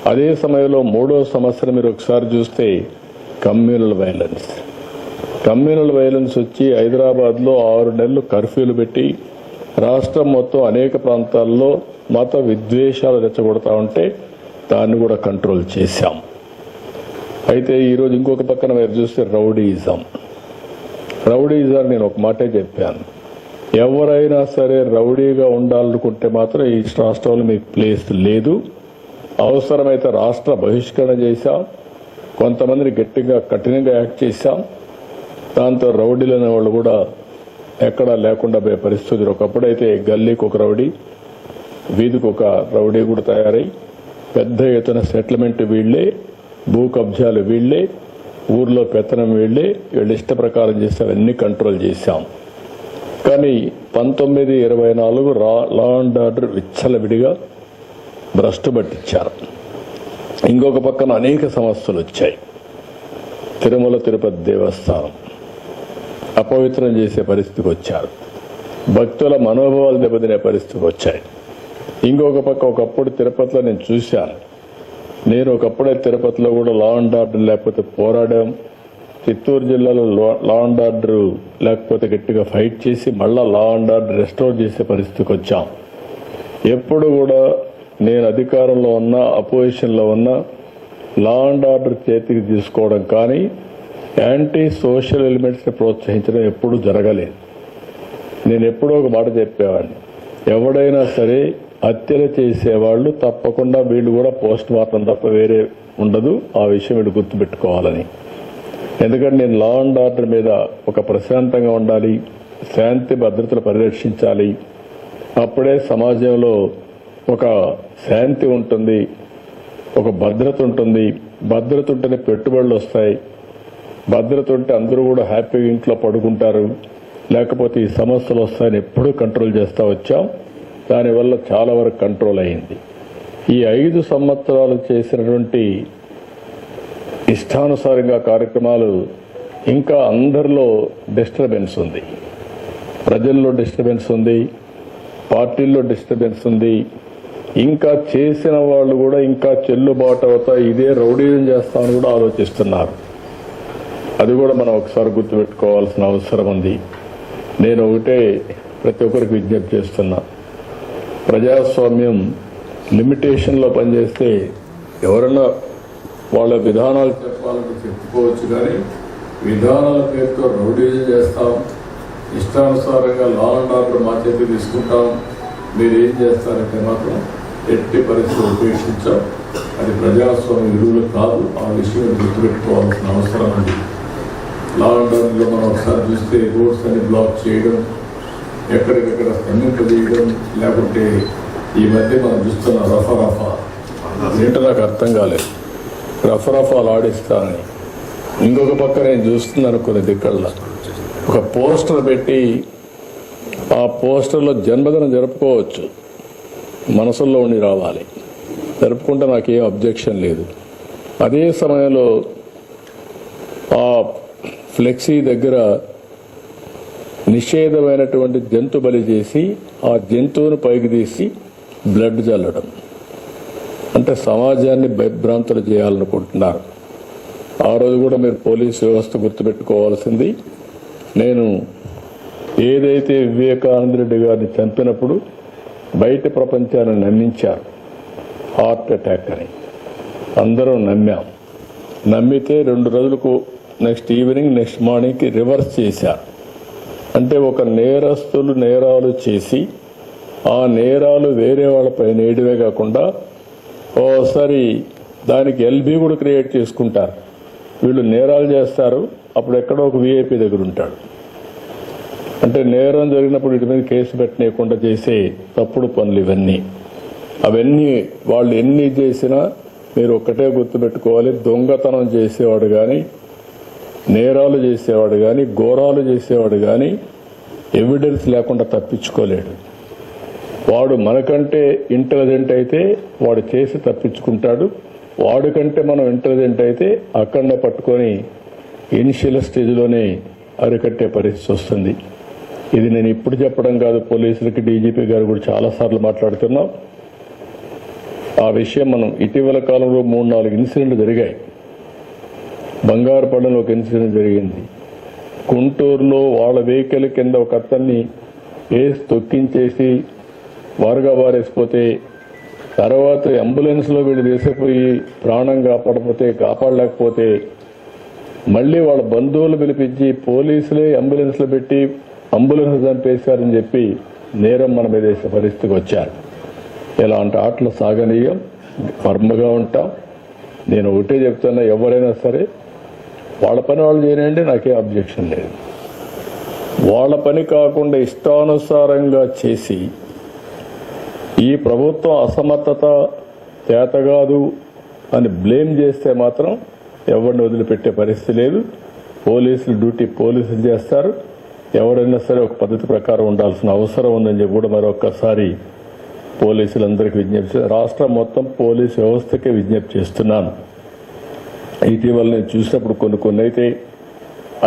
అదే సమయంలో మూడో సమస్యను మీరు ఒకసారి చూస్తే కమ్యూనల్ వైలెన్స్. కమ్యూనల్ వైలెన్స్ వచ్చి హైదరాబాద్లో 6 నెలలు కర్ఫ్యూలు పెట్టి రాష్ట్రం మొత్తం అనేక ప్రాంతాల్లో మత విద్వేషాలు రెచ్చగొడతా ఉంటే దాన్ని కూడా కంట్రోల్ చేశాం. అయితే ఈరోజు ఇంకొక పక్కన మీరు చూస్తే రౌడీజం నేను ఒక మాటే చెప్పాను. ఎవరైనా సరే రౌడీగా ఉండాలనుకుంటే మాత్రం ఈ రాష్ట్రంలో మీకు ప్లేస్ లేదు. అవసరమైతే రాష్ట్ర బహిష్కరణ చేశాం, కొంతమందిని గట్టిగా కఠినంగా యాక్ట్ చేశాం. దాంతో రౌడీలు అనే వాళ్ళు కూడా ఎక్కడా లేకుండా పోయే పరిస్థితులు. ఒకప్పుడైతే గల్లీకి ఒక రౌడీ, వీధికి ఒక రౌడీ కూడా తయారై పెద్ద ఎత్తున సెటిల్మెంట్ వీళ్లే, భూ కబ్జాలు వీళ్లే, ఊర్లో పెత్తనం వీళ్లే, వీళ్ళు ఇష్ట ప్రకారం చేస్తే అవన్నీ కంట్రోల్ చేశాం. కానీ 1924 లా అండ్ ఆర్డర్ విచ్చలవిడిగా భ్రష్టు పట్టించారు. ఇంకొక పక్కన అనేక సమస్యలు వచ్చాయి. తిరుమల తిరుపతి దేవస్థానం అపవిత్రం చేసే పరిస్థితికి వచ్చారు. భక్తుల మనోభావాలు దెబ్బతినే పరిస్థితికి వచ్చాయి. ఇంకొక పక్క ఒకప్పుడు తిరుపతిలో నేను చూశాను. నేను ఒకప్పుడే తిరుపతిలో కూడా లా అండ్ ఆర్డర్ లేకపోతే పోరాడాం. చిత్తూరు జిల్లాలో లా అండ్ ఆర్డర్ లేకపోతే గట్టిగా ఫైట్ చేసి మళ్ళా లా అండ్ ఆర్డర్ రెస్టోర్ చేసే పరిస్థితికి వచ్చాం. ఎప్పుడు కూడా నేను అధికారంలో ఉన్నా, అపోజిషన్లో ఉన్నా లా అండ్ ఆర్డర్ చేతికి తీసుకోవడం కానీ యాంటీ సోషల్ ఎలిమెంట్స్ని ప్రోత్సహించడం ఎప్పుడూ జరగలేదు. నేను ఎప్పుడో ఒక మాట చెప్పేవాడిని, ఎవడైనా సరే హత్యలు చేసేవాళ్ళు తప్పకుండా వీళ్ళు కూడా పోస్ట్ మార్టం తప్ప వేరే ఉండదు. ఆ విషయం వీళ్ళు గుర్తుపెట్టుకోవాలని. ఎందుకంటే నేను లా అండ్ ఆర్డర్ మీద ఒక ప్రశాంతంగా ఉండాలి, శాంతి భద్రతలు పరిరక్షించాలి. అప్పుడే సమాజంలో ఒక శాంతి ఉంటుంది, ఒక భద్రత ఉంటుంది. భద్రత ఉంటేనే పెట్టుబడులు వస్తాయి. భద్రత ఉంటే అందరూ కూడా హ్యాపీగా ఇంట్లో పడుకుంటారు. లేకపోతే ఈ సమస్యలు వస్తాయని ఎప్పుడూ కంట్రోల్ చేస్తూ వచ్చాం. దానివల్ల చాలా వరకు కంట్రోల్ అయింది. ఈ 5 సంవత్సరాలు చేసినటువంటి ఇష్టానుసారంగా కార్యక్రమాలు ఇంకా అందరిలో డిస్టర్బెన్స్ ఉంది. ప్రజల్లో డిస్టర్బెన్స్ ఉంది, పార్టీల్లో డిస్టర్బెన్స్ ఉంది. ఇంకా చేసిన వాళ్ళు కూడా ఇంకా చెల్లుబాటు అవుతా ఇదే రౌడీజం చేస్తామని కూడా ఆలోచిస్తున్నారు. అది కూడా మనం ఒకసారి గుర్తుపెట్టుకోవాల్సిన అవసరం ఉంది. నేను ఒకటే ప్రతి ఒక్కరికి విజ్ఞప్తి చేస్తున్నా, ప్రజాస్వామ్యం లిమిటేషన్లో పనిచేస్తే ఎవరన్నా వాళ్ళ విధానాలు చెప్పాలని చెప్పుకోవచ్చు, కానీ విధానాల పేరుతో రౌడీజం చేస్తాం, ఇష్టానుసారంగా లా అండ్ ఆర్డర్ మా చేతి తీసుకుంటాం, మీరేం చేస్తారంటే మాత్రం ఎట్టి పరిస్థితులు ఉపేక్షించాం. అది ప్రజాస్వామ్య విలువలు కాదు. ఆ విషయం గుర్తుపెట్టుకోవాల్సిన అవసరం ఉంది. లా అండ్ ఆర్డర్లో మనం ఒకసారి చూస్తే రోడ్స్ అని బ్లాక్ చేయడం, ఎక్కడికెక్కడ స్తంభింపజేయడం, లేకుంటే ఈ మధ్య మనం చూస్తున్న రఫా ఏంటో నాకు అర్థం కాలేదు. రఫాలు ఆడిస్తానని ఇంకొక పక్క నేను చూస్తున్నాను కొన్ని దిక్కల్లో ఒక పోస్టర్ పెట్టి ఆ పోస్టర్లో జన్మదినం జరుపుకోవచ్చు, మనసుల్లో ఉండి రావాలి, జరుపుకుంటే నాకేం అబ్జెక్షన్ లేదు. అదే సమయంలో ఆ ఫ్లెక్సీ దగ్గర నిషేధమైనటువంటి జంతు బలి చేసి ఆ జంతువును పైకి తీసి బ్లడ్ చల్లడం అంటే సమాజాన్ని భయభ్రాంతులు చేయాలనుకుంటున్నారు. ఆ రోజు కూడా మీరు పోలీసు వ్యవస్థ గుర్తుపెట్టుకోవాల్సింది, నేను ఏదైతే వివేకానంద రెడ్డి గారిని చంపినప్పుడు బయట ప్రపంచాన్ని నమ్మించారు హార్ట్ అటాక్ అని. అందరం నమ్మాం. నమ్మితే 2 రోజులకు నెక్స్ట్ ఈవినింగ్ నెక్స్ట్ మార్నింగ్కి రివర్స్ చేశారు. అంటే ఒక నేరస్తులు నేరాలు చేసి ఆ నేరాలు వేరే వాళ్ళపై నేయడమే కాకుండా ఓసారి దానికి ఎల్బీ కూడా క్రియేట్ చేసుకుంటారు. వీళ్ళు నేరాలు చేస్తారు, అప్పుడు ఎక్కడో ఒక వీఐపీ దగ్గర ఉంటాడు. అంటే నేరం జరిగినప్పుడు వీటి మీద కేసు పెట్టనీయకుండా చేసే తప్పుడు పనులు ఇవన్నీ. అవన్నీ వాళ్ళు ఎన్ని చేసినా మీరు ఒక్కటే గుర్తుపెట్టుకోవాలి, దొంగతనం చేసేవాడు కానీ, నేరాలు చేసేవాడు కానీ, ఘోరాలు చేసేవాడు కానీ ఎవిడెన్స్ లేకుండా తప్పించుకోలేడు. వాడు మనకంటే ఇంటెలిజెంట్ అయితే వాడు చేసి తప్పించుకుంటాడు. వాడికంటే మనం ఇంటెలిజెంట్ అయితే అక్కడనే పట్టుకొని ఇనిషియల్ స్టేజ్లోనే అరికట్టే పరిస్థితి వస్తుంది. ఇది నేను ఇప్పుడు చెప్పడం కాదు, పోలీసులకి డీజీపీ గారు కూడా చాలాసార్లు మాట్లాడుతున్నాం. ఆ విషయం మనం ఇటీవల కాలంలో 3-4 ఇన్సిడెంట్లు జరిగాయి. బంగారుపల్లిలో ఒక ఇన్సిడెంట్ జరిగింది. గుంటూరులో వాళ్ళ వెహికల్ కింద ఒక అతన్ని వేసి తొక్కించేసి వారుగా వారేసిపోతే తర్వాత అంబులెన్స్ లో వీళ్ళు తీసుకుపోయి ప్రాణం కాపాడలేకపోతే మళ్లీ వాళ్ళ బంధువులు పిలిపించి పోలీసులే అంబులెన్స్ లో పెట్టి అంబులెన్స్ చంపేశారని చెప్పి నేరం మన మీద వేసే పరిస్థితికి వచ్చారు. ఇలాంటి ఆటలు సాగనీయం, ఫర్మ్గా ఉంటాం. నేను ఒకటే చెప్తున్నా, ఎవరైనా సరే వాళ్ళ పని వాళ్ళు చేయనండి, నాకే అబ్జెక్షన్ లేదు. వాళ్ళ పని కాకుండా ఇష్టానుసారంగా చేసి ఈ ప్రభుత్వం అసమర్థత చేతగాదు అని బ్లేమ్ చేస్తే మాత్రం ఎవరిని వదిలిపెట్టే పరిస్థితి లేదు. పోలీసులు డ్యూటీ పోలీసులు చేస్తారు. ఎవరైనా సరే ఒక పద్ధతి ప్రకారం ఉండాల్సిన అవసరం ఉందని చెప్పి కూడా మరొక్కసారి పోలీసులందరికీ విజ్ఞప్తి, రాష్ట్రం మొత్తం పోలీసు వ్యవస్థకే విజ్ఞప్తి చేస్తున్నాను. ఇటీవల నేను చూసినప్పుడు కొన్ని అయితే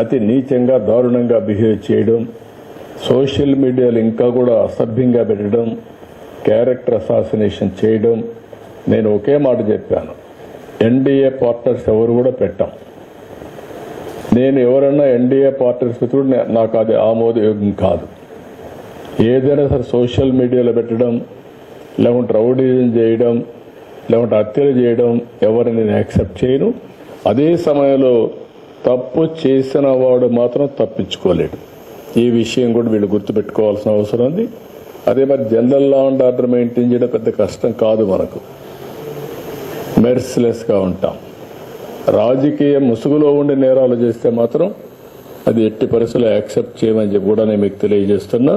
అతి నీచంగా దారుణంగా బిహేవ్ చేయడం, సోషల్ మీడియాలో ఇంకా కూడా అసభ్యంగా పెట్టడం, క్యారెక్టర్ అసాసినేషన్ చేయడం. నేను ఒకే మాట చెప్పాను, ఎన్డీఏ పార్ట్నర్స్ ఎవరు కూడా పెట్టాం. నేను ఎవరన్నా ఎన్డీఏ పార్ట్నర్స్ కూడా నాకు అది ఆమోదయోగ్యం కాదు. ఏదైనా సరే సోషల్ మీడియాలో పెట్టడం, లేకుంటే రౌడీజం చేయడం, లేకుంటే హత్యలు చేయడం ఎవరిని నేను యాక్సెప్ట్ చేయను. అదే సమయంలో తప్పు చేసిన వాడు మాత్రం తప్పించుకోలేడు. ఈ విషయం కూడా వీళ్ళు గుర్తుపెట్టుకోవాల్సిన అవసరం ఉంది. అదే మరి general law and order maintain చేయడం పెద్ద కష్టం కాదు. మనకు మెర్సిలెస్ గా ఉంటాం. రాజకీయ ముసుగులో ఉండి నేరాలు చేస్తే మాత్రం అది ఎట్టి పరిస్థితుల్లో యాక్సెప్ట్ చేయమని చెప్పి కూడా నేను మీకు తెలియజేస్తున్నా.